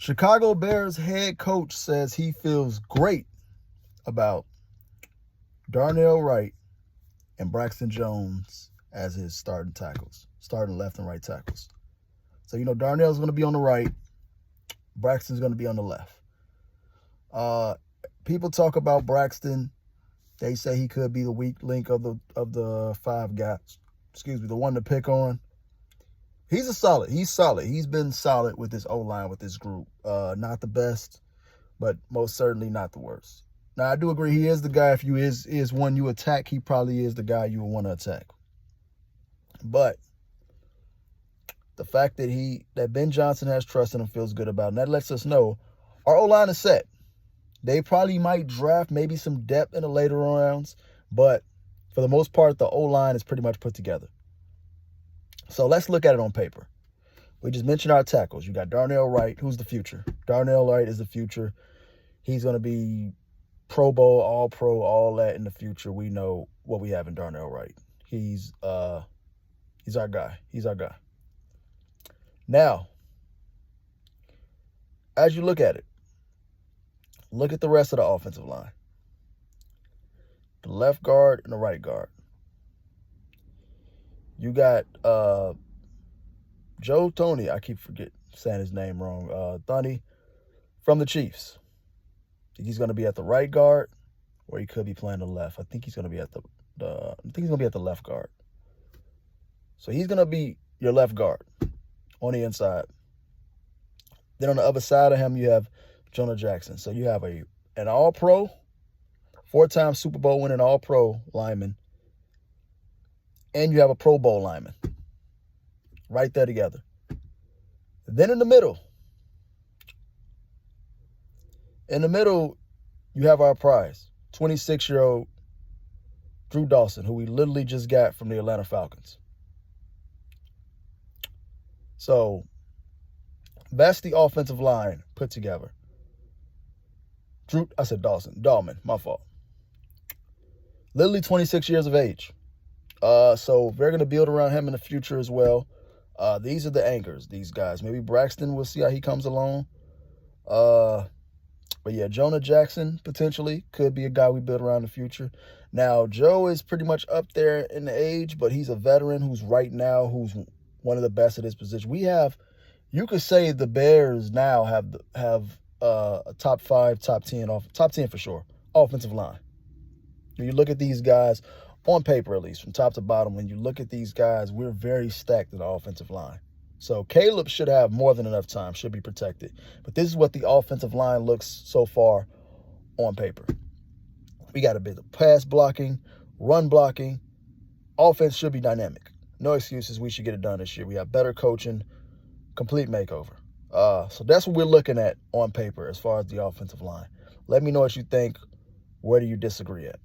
Chicago Bears head coach says he feels great about Darnell Wright and Braxton Jones as his starting left and right tackles. So, Darnell's going to be on the right. Braxton's going to be on the left. People talk about Braxton. They say he could be the weak link of the five guys. The one to pick on. He's solid. He's been solid with this O-line, with this group. Not the best, but most certainly not the worst. Now, I do agree he is the guy. If you is one you attack, he probably is the guy you would want to attack. But the fact that Ben Johnson has trust in him feels good about, and that lets us know our O-line is set. They probably might draft maybe some depth in the later rounds, but for the most part, the O-line is pretty much put together. So let's look at it on paper. We just mentioned our tackles. You got Darnell Wright, who's the future. Darnell Wright is the future. He's going to be Pro Bowl, All-Pro, all that in the future. We know what we have in Darnell Wright. He's our guy. He's our guy. Now, as you look at it, look at the rest of the offensive line. The left guard and the right guard. You got Joe Tony. I keep saying his name wrong. Thunny from the Chiefs. Think he's going to be at the right guard, or he could be playing the left. I think he's going to be at the left guard. So he's going to be your left guard on the inside. Then on the other side of him, you have Jonah Jackson. So you have an All-Pro, 4-time Super Bowl winning All-Pro lineman, and you have a Pro Bowl lineman right there together. Then in the middle, you have our prize, 26-year-old Drew Dawson, who we literally just got from the Atlanta Falcons. So that's the offensive line put together. Dahlman, my fault. Literally 26 years of age. So they're going to build around him in the future as well. These are the anchors, these guys. Maybe Braxton, we'll see how he comes along. But yeah, Jonah Jackson potentially could be a guy we build around in the future. Now, Joe is pretty much up there in the age, but he's a veteran who's one of the best at his position. You could say the Bears now have a top 5, top 10 for sure, offensive line. When you look at these guys, on paper at least, from top to bottom, when you look at these guys, we're very stacked in the offensive line. So Caleb should have more than enough time, should be protected. But this is what the offensive line looks so far on paper. We got a bit of pass blocking, run blocking. Offense should be dynamic. No excuses. We should get it done this year. We have better coaching, complete makeover. So that's what we're looking at on paper as far as the offensive line. Let me know what you think. Where do you disagree at?